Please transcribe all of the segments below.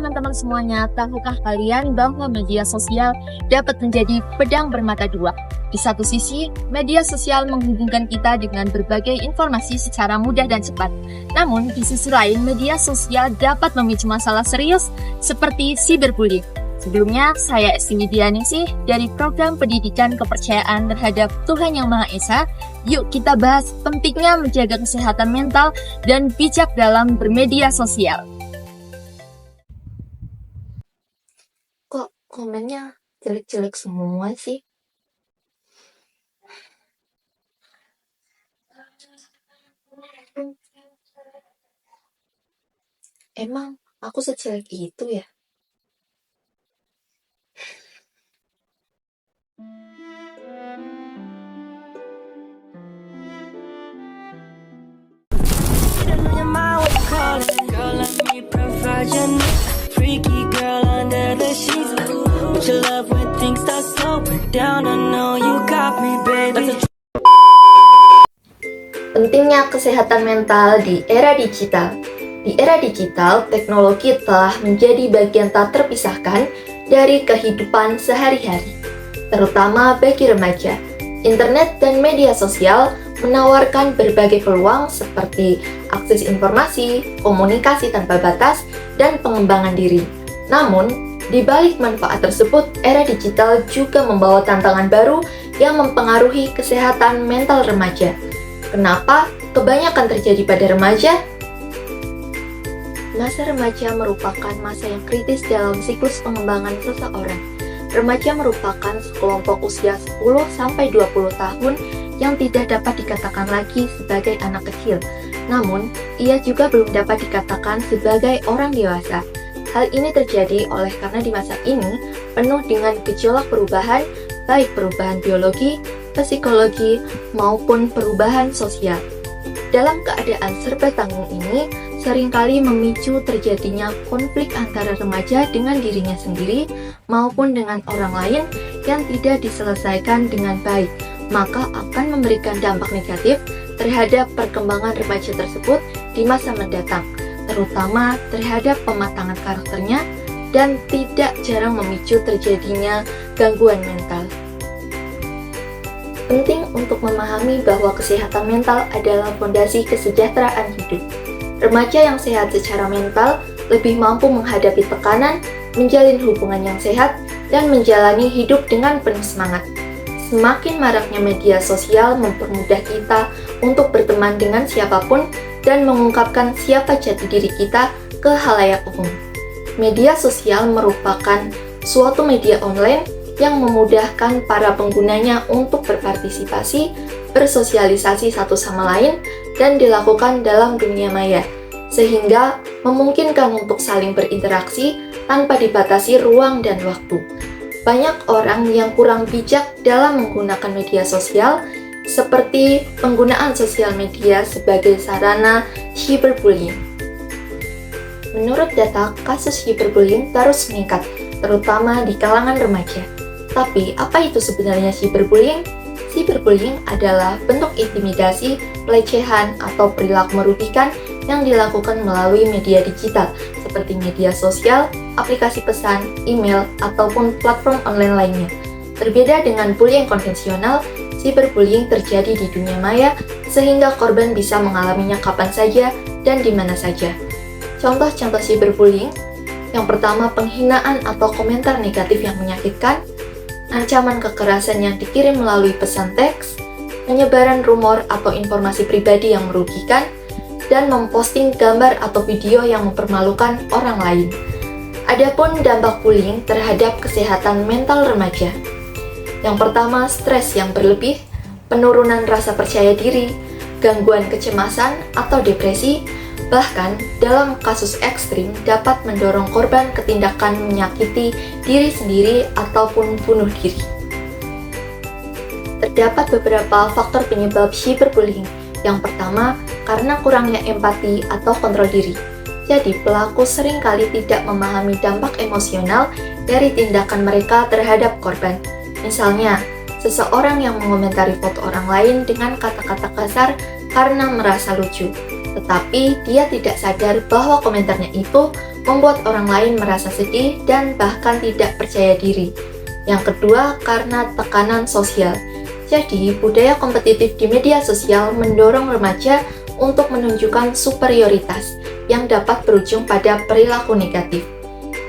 teman-teman semuanya, tahukah kalian bahwa media sosial dapat menjadi pedang bermata dua? Di satu sisi, media sosial menghubungkan kita dengan berbagai informasi secara mudah dan cepat. Namun, di sisi lain, media sosial dapat memicu masalah serius seperti cyberbullying. Sebelumnya, saya Esti Widianingsih dari Program Pendidikan Kepercayaan Terhadap Tuhan Yang Maha Esa. Yuk kita bahas pentingnya menjaga kesehatan mental dan bijak dalam bermedia sosial. Kok komennya jelek-jelek semua sih? Emang aku sejelek itu ya? Freaky girl under the sheets. But your love when things start slowing down. I know you got me, baby. Pentingnya kesehatan mental di era digital. Di era digital, teknologi telah menjadi bagian tak terpisahkan dari kehidupan sehari-hari, terutama bagi remaja. Internet dan media sosial menawarkan berbagai peluang seperti akses informasi, komunikasi tanpa batas, dan pengembangan diri. Namun, di balik manfaat tersebut, era digital juga membawa tantangan baru yang mempengaruhi kesehatan mental remaja. Kenapa kebanyakan terjadi pada remaja? Masa remaja merupakan masa yang kritis dalam siklus pengembangan seseorang. Remaja merupakan sekelompok usia 10-20 tahun yang tidak dapat dikatakan lagi sebagai anak kecil. Namun, ia juga belum dapat dikatakan sebagai orang dewasa. Hal ini terjadi oleh karena di masa ini penuh dengan gejolak perubahan, baik perubahan biologi, psikologi, maupun perubahan sosial. Dalam keadaan serba tanggung ini, seringkali memicu terjadinya konflik antara remaja dengan dirinya sendiri maupun dengan orang lain yang tidak diselesaikan dengan baik, maka akan memberikan dampak negatif terhadap perkembangan remaja tersebut di masa mendatang, terutama terhadap pematangan karakternya dan tidak jarang memicu terjadinya gangguan mental. Penting untuk memahami bahwa kesehatan mental adalah fondasi kesejahteraan hidup. Remaja yang sehat secara mental lebih mampu menghadapi tekanan, menjalin hubungan yang sehat, dan menjalani hidup dengan penuh semangat. Semakin maraknya media sosial mempermudah kita untuk berteman dengan siapapun dan mengungkapkan siapa jati diri kita ke khalayak umum. Media sosial merupakan suatu media online yang memudahkan para penggunanya untuk berpartisipasi, bersosialisasi satu sama lain, dan dilakukan dalam dunia maya, sehingga memungkinkan untuk saling berinteraksi tanpa dibatasi ruang dan waktu. Banyak orang yang kurang bijak dalam menggunakan media sosial, seperti penggunaan sosial media sebagai sarana cyberbullying. Menurut data, kasus cyberbullying terus meningkat, terutama di kalangan remaja. Tapi, apa itu sebenarnya cyberbullying? Cyberbullying adalah bentuk intimidasi, pelecehan, atau perilaku merugikan yang dilakukan melalui media digital, seperti media sosial, aplikasi pesan, email, ataupun platform online lainnya. Berbeda dengan bullying konvensional, cyberbullying terjadi di dunia maya, sehingga korban bisa mengalaminya kapan saja dan di mana saja. Contoh-contoh cyberbullying, yang pertama penghinaan atau komentar negatif yang menyakitkan, ancaman kekerasan yang dikirim melalui pesan teks, penyebaran rumor atau informasi pribadi yang merugikan, dan memposting gambar atau video yang mempermalukan orang lain. Adapun dampak bullying terhadap kesehatan mental remaja. Yang pertama, stres yang berlebih, penurunan rasa percaya diri, gangguan kecemasan atau depresi, bahkan dalam kasus ekstrim dapat mendorong korban ke tindakan menyakiti diri sendiri ataupun bunuh diri. Terdapat beberapa faktor penyebab cyberbullying. Yang pertama, karena kurangnya empati atau kontrol diri. Jadi, pelaku seringkali tidak memahami dampak emosional dari tindakan mereka terhadap korban. Misalnya, seseorang yang mengomentari foto orang lain dengan kata-kata kasar karena merasa lucu, tetapi dia tidak sadar bahwa komentarnya itu membuat orang lain merasa sedih dan bahkan tidak percaya diri. Yang kedua, karena tekanan sosial. Jadi, budaya kompetitif di media sosial mendorong remaja untuk menunjukkan superioritas yang dapat berujung pada perilaku negatif.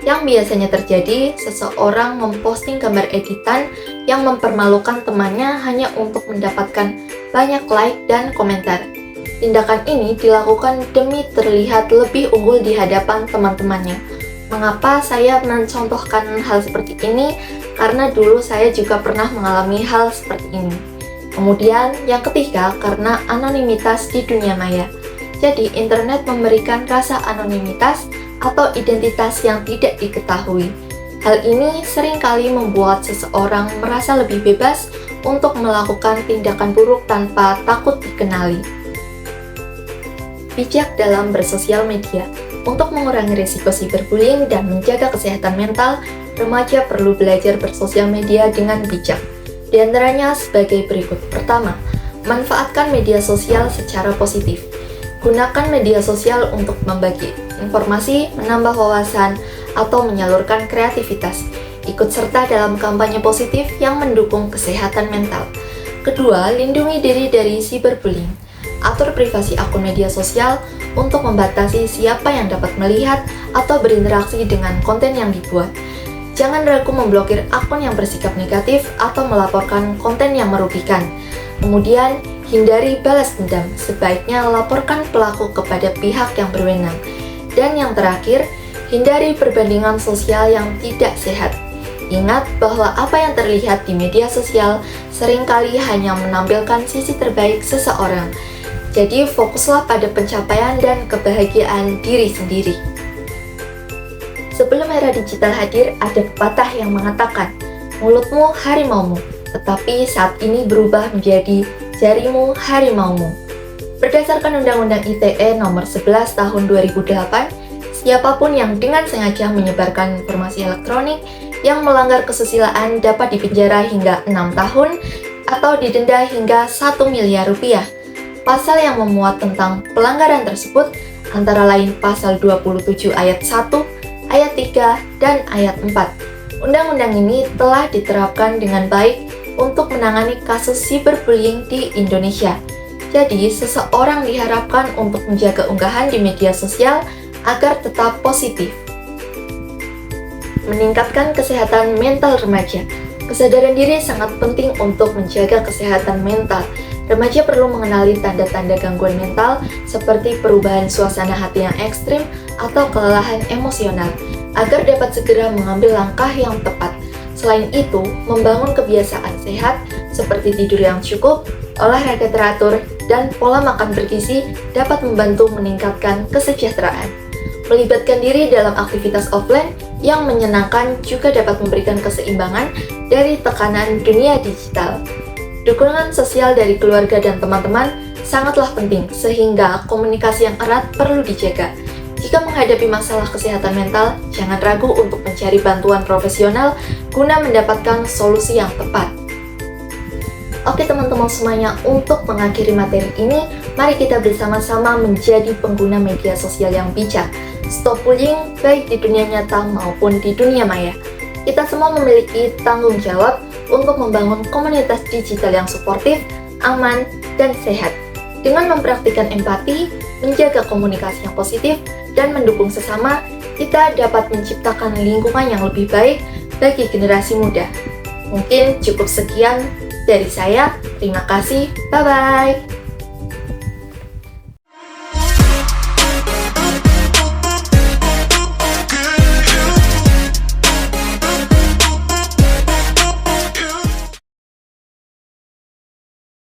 Yang biasanya terjadi, seseorang memposting gambar editan yang mempermalukan temannya hanya untuk mendapatkan banyak like dan komentar. Tindakan ini dilakukan demi terlihat lebih unggul di hadapan teman-temannya. Mengapa saya mencontohkan hal seperti ini? Karena dulu saya juga pernah mengalami hal seperti ini. Kemudian yang ketiga, karena anonimitas di dunia maya. Jadi internet memberikan rasa anonimitas atau identitas yang tidak diketahui. Hal ini seringkali membuat seseorang merasa lebih bebas untuk melakukan tindakan buruk tanpa takut dikenali. Bijak dalam bersosial media. Untuk mengurangi risiko cyberbullying dan menjaga kesehatan mental, remaja perlu belajar bersosial media dengan bijak. Di antaranya sebagai berikut. Pertama, manfaatkan media sosial secara positif. Gunakan media sosial untuk membagi informasi, menambah wawasan, atau menyalurkan kreativitas. Ikut serta dalam kampanye positif yang mendukung kesehatan mental. Kedua, lindungi diri dari cyberbullying. Atur privasi akun media sosial untuk membatasi siapa yang dapat melihat atau berinteraksi dengan konten yang dibuat. Jangan ragu memblokir akun yang bersikap negatif atau melaporkan konten yang merugikan. Kemudian, hindari balas dendam. Sebaiknya laporkan pelaku kepada pihak yang berwenang. Dan yang terakhir, hindari perbandingan sosial yang tidak sehat. Ingat bahwa apa yang terlihat di media sosial seringkali hanya menampilkan sisi terbaik seseorang. Jadi fokuslah pada pencapaian dan kebahagiaan diri sendiri. Sebelum era digital hadir, ada pepatah yang mengatakan, mulutmu harimaumu, tetapi saat ini berubah menjadi jarimu harimaumu. Berdasarkan Undang-Undang ITE nomor 11 tahun 2008, siapapun yang dengan sengaja menyebarkan informasi elektronik yang melanggar kesusilaan dapat dipenjara hingga 6 tahun atau didenda hingga 1 miliar rupiah. Pasal yang memuat tentang pelanggaran tersebut antara lain pasal 27 ayat 1, ayat 3, dan ayat 4. Undang-undang ini telah diterapkan dengan baik untuk menangani kasus cyberbullying di Indonesia. Jadi, seseorang diharapkan untuk menjaga unggahan di media sosial agar tetap positif. Meningkatkan kesehatan mental remaja. Kesadaran diri sangat penting untuk menjaga kesehatan mental. Remaja perlu mengenali tanda-tanda gangguan mental seperti perubahan suasana hati yang ekstrim atau kelelahan emosional, agar dapat segera mengambil langkah yang tepat. Selain itu, membangun kebiasaan sehat seperti tidur yang cukup, olahraga teratur, dan pola makan bergizi dapat membantu meningkatkan kesejahteraan. Melibatkan diri dalam aktivitas offline yang menyenangkan juga dapat memberikan keseimbangan dari tekanan dunia digital. Dukungan sosial dari keluarga dan teman-teman sangatlah penting, sehingga komunikasi yang erat perlu dijaga. Jika menghadapi masalah kesehatan mental, jangan ragu untuk mencari bantuan profesional guna mendapatkan solusi yang tepat. Oke teman-teman semuanya, untuk mengakhiri materi ini, mari kita bersama-sama menjadi pengguna media sosial yang bijak. Stop bullying baik di dunia nyata maupun di dunia maya. Kita semua memiliki tanggung jawab untuk membangun komunitas digital yang suportif, aman, dan sehat. Dengan mempraktikkan empati, menjaga komunikasi yang positif, dan mendukung sesama, kita dapat menciptakan lingkungan yang lebih baik bagi generasi muda. Mungkin cukup sekian dari saya. Terima kasih. Bye-bye.